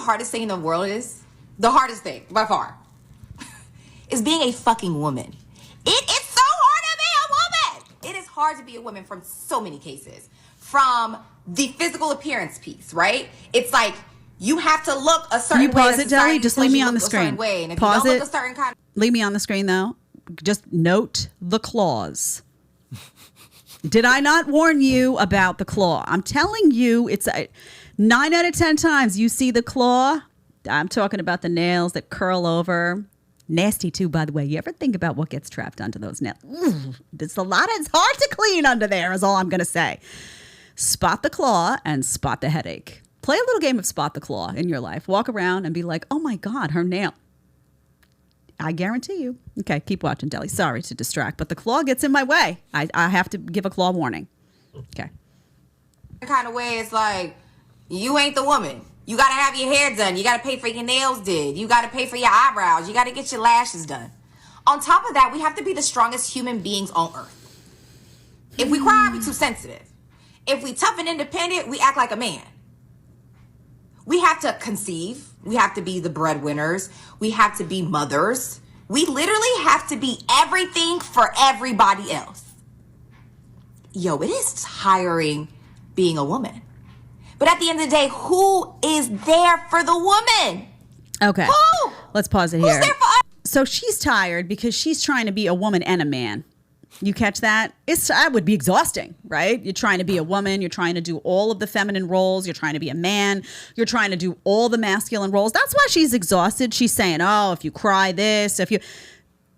hardest thing in the world is? The hardest thing, by far, is being a fucking woman. It is so hard to be a woman. It is hard to be a woman from so many cases. From the physical appearance piece, right? It's like you have to look a certain way. Can you pause it, Deli? Just leave me on the screen. And if pause you don't it. look a certain kind leave me on the screen, though. Just note the claws. Did I not warn you about the claw? I'm telling you, it's 9 out of 10 times you see the claw. I'm talking about the nails that curl over. Nasty too, by the way. You ever think about what gets trapped onto those nails? It's a lot. It's hard to clean under there is all I'm going to say. Spot the claw and spot the headache. Play a little game of spot the claw in your life. Walk around and be like, oh my God, her nail. I guarantee you. Okay, keep watching, Deli. Sorry to distract, but the claw gets in my way. I have to give a claw warning. Okay. kind of way, it's like, you ain't the woman. You got to have your hair done. You got to pay for your nails did. You got to pay for your eyebrows. You got to get your lashes done. On top of that, we have to be the strongest human beings on earth. If we cry, we too sensitive. If we tough and independent, we act like a man. We have to conceive. We have to be the breadwinners. We have to be mothers. We literally have to be everything for everybody else. Yo, it is tiring being a woman. But at the end of the day, who is there for the woman? Okay. Who? Let's pause it here. Who's there for us? So she's tired because she's trying to be a woman and a man. You catch that? That would be exhausting, right? You're trying to be a woman. You're trying to do all of the feminine roles. You're trying to be a man. You're trying to do all the masculine roles. That's why she's exhausted. She's saying, oh, if you cry this, if you...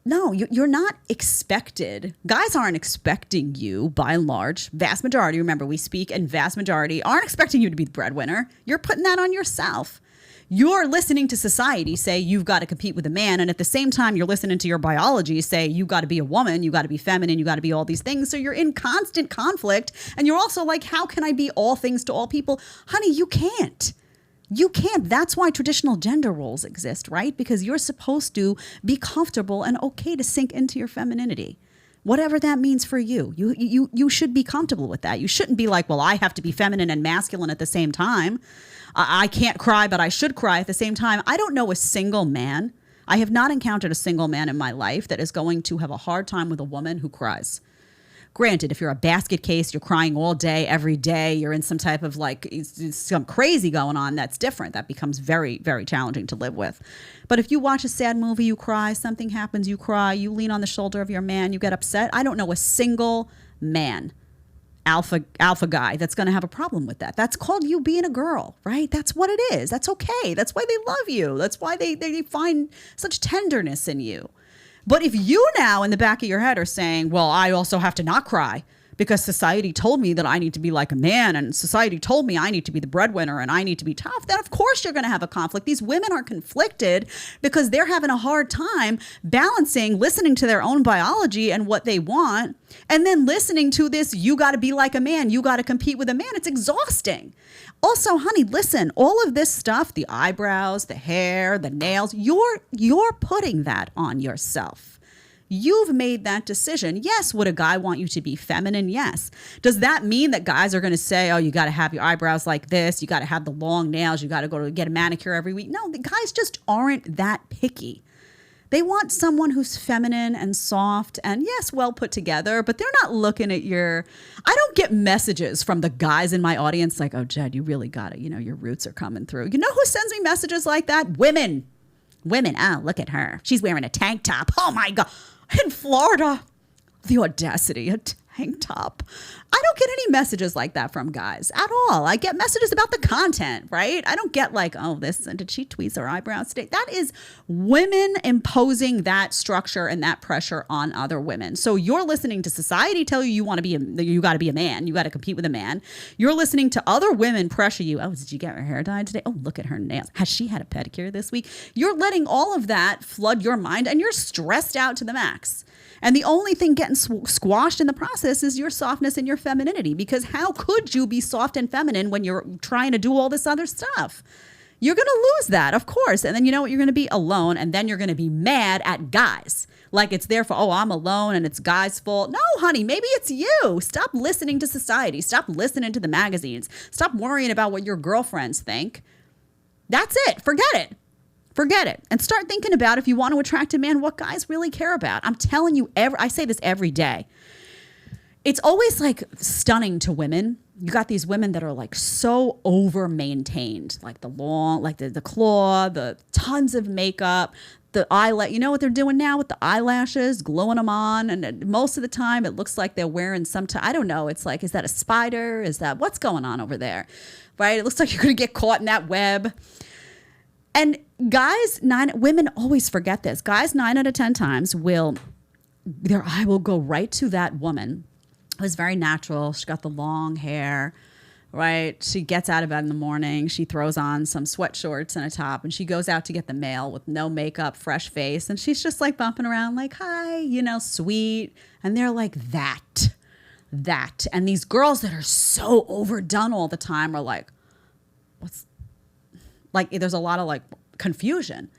No, you're not expected. Guys aren't expecting you, by and large. Vast majority, remember, we speak, and vast majority aren't expecting you to be the breadwinner. You're putting that on yourself. You're listening to society say you've got to compete with a man, and at the same time, you're listening to your biology say you got to be a woman, you got to be feminine, you got to be all these things. So you're in constant conflict, and you're also like, how can I be all things to all people? Honey, you can't. You can't. That's why traditional gender roles exist, right? Because you're supposed to be comfortable and okay to sink into your femininity. Whatever that means for you. You should be comfortable with that. You shouldn't be like, well, I have to be feminine and masculine at the same time. I can't cry, but I should cry at the same time. I don't know a single man. I have not encountered a single man in my life that is going to have a hard time with a woman who cries. Granted, if you're a basket case, you're crying all day, every day, you're in some type of like some crazy going on, that's different. That becomes very, very challenging to live with. But if you watch a sad movie, you cry, something happens, you cry, you lean on the shoulder of your man, you get upset. I don't know a single man, alpha guy, that's going to have a problem with that. That's called you being a girl, right? That's what it is. That's okay. That's why they love you. That's why they find such tenderness in you. But if you now in the back of your head are saying, well, I also have to not cry because society told me that I need to be like a man and society told me I need to be the breadwinner and I need to be tough, then of course you're going to have a conflict. These women are conflicted because they're having a hard time balancing listening to their own biology and what they want and then listening to this, you got to be like a man, you got to compete with a man. It's exhausting. Also, honey, listen, all of this stuff, the eyebrows, the hair, the nails, you're putting that on yourself. You've made that decision. Yes, would a guy want you to be feminine? Yes. Does that mean that guys are going to say, oh, you got to have your eyebrows like this, you got to have the long nails, you got to go to get a manicure every week? No, the guys just aren't that picky. They want someone who's feminine and soft and, yes, well put together, but they're not looking at your... I don't get messages from the guys in my audience like, oh, Jed, you really got it. You know, your roots are coming through. You know who sends me messages like that? Women. Oh, look at her. She's wearing a tank top. Oh, my God. In Florida, the audacity, a tank top. I don't get any messages like that from guys at all. I get messages about the content, right? I don't get like, oh, did she tweeze her eyebrows today? That is women imposing that structure and that pressure on other women. So you're listening to society tell you you got to be a man. You got to compete with a man. You're listening to other women pressure you. Oh, did you get her hair dyed today? Oh, look at her nails. Has she had a pedicure this week? You're letting all of that flood your mind and you're stressed out to the max. And the only thing getting squashed in the process is your softness and your femininity, because how could you be soft and feminine when you're trying to do all this other stuff? You're going to lose that, of course. And then you know what? You're going to be alone, and then you're going to be mad at guys. Like it's their fault. Oh, I'm alone and it's guys' fault. No, honey, maybe it's you. Stop listening to society. Stop listening to the magazines. Stop worrying about what your girlfriends think. That's it. Forget it. Forget it. And start thinking about, if you want to attract a man, what guys really care about. I'm telling you, I say this every day. It's always like stunning to women. You got these women that are like so over maintained, like the long, like the claw, the tons of makeup, the eyelash. You know what they're doing now with the eyelashes, gluing them on. And most of the time it looks like they're wearing I don't know. It's like, is that a spider? Is that, what's going on over there? Right? It looks like you're going to get caught in that web. And women always forget this. Guys, 9 out of 10 times their eye will go right to that woman. It was very natural. She got the long hair, right? She gets out of bed in the morning. She throws on some sweat shorts and a top, and she goes out to get the mail with no makeup, fresh face. And she's just like bumping around like, hi, sweet. And they're like, that. And these girls that are so overdone all the time are like, there's a lot of like confusion.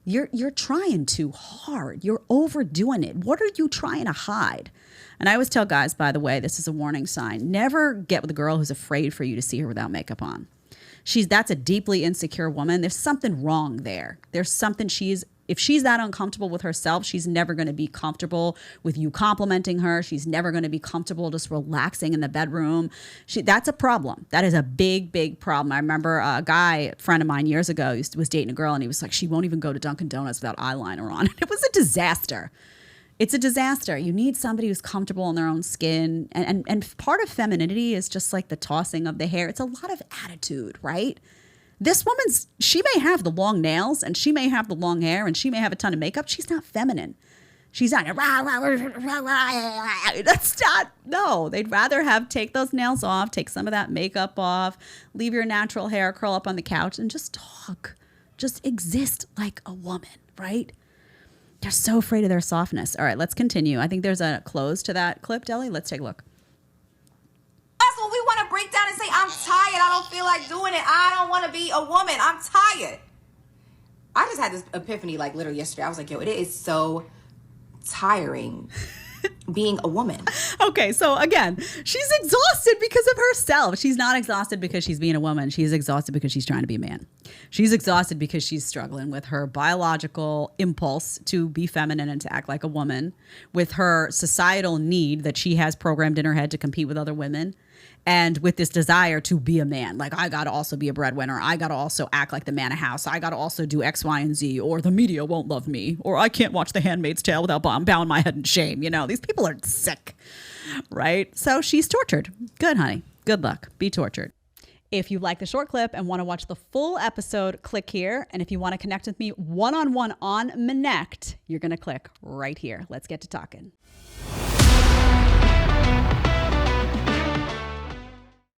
You're trying too hard. You're overdoing it. What are you trying to hide? And I always tell guys, by the way, this is a warning sign. Never get with a girl who's afraid for you to see her without makeup on. That's a deeply insecure woman. There's something wrong there. There's something if she's that uncomfortable with herself, she's never going to be comfortable with you complimenting her. She's never going to be comfortable just relaxing in the bedroom. That's a problem. That is a big, big problem. I remember a friend of mine years ago was dating a girl, and he was like, she won't even go to Dunkin' Donuts without eyeliner on. It was a disaster. It's a disaster. You need somebody who's comfortable in their own skin. And part of femininity is just like the tossing of the hair. It's a lot of attitude, right? This she may have the long nails, and she may have the long hair, and she may have a ton of makeup. She's not feminine. She's not, that's not, no. They'd rather take those nails off, take some of that makeup off, leave your natural hair, curl up on the couch, and just talk. Just exist like a woman, right? They're so afraid of their softness. All right, let's continue. I think there's a close to that clip, Deli. Let's take a look. That's what we want to break down and say, I'm tired. I don't feel like doing it. I don't want to be a woman. I'm tired. I just had this epiphany like literally yesterday. I was like, yo, it is so tiring being a woman. Okay, so again, she's exhausted because of herself. She's not exhausted because she's being a woman. She's exhausted because she's trying to be a man. She's exhausted because she's struggling with her biological impulse to be feminine and to act like a woman, with her societal need that she has programmed in her head to compete with other women, and with this desire to be a man. Like, I got to also be a breadwinner. I got to also act like the man of house. I got to also do X, Y, and Z, or the media won't love me, or I can't watch The Handmaid's Tale without bowing my head in shame. These people are sick, right? So she's tortured. Good, honey. Good luck. Be tortured. If you like the short clip and want to watch the full episode, click here. And if you want to connect with me one-on-one on Connect, you're going to click right here. Let's get to talking.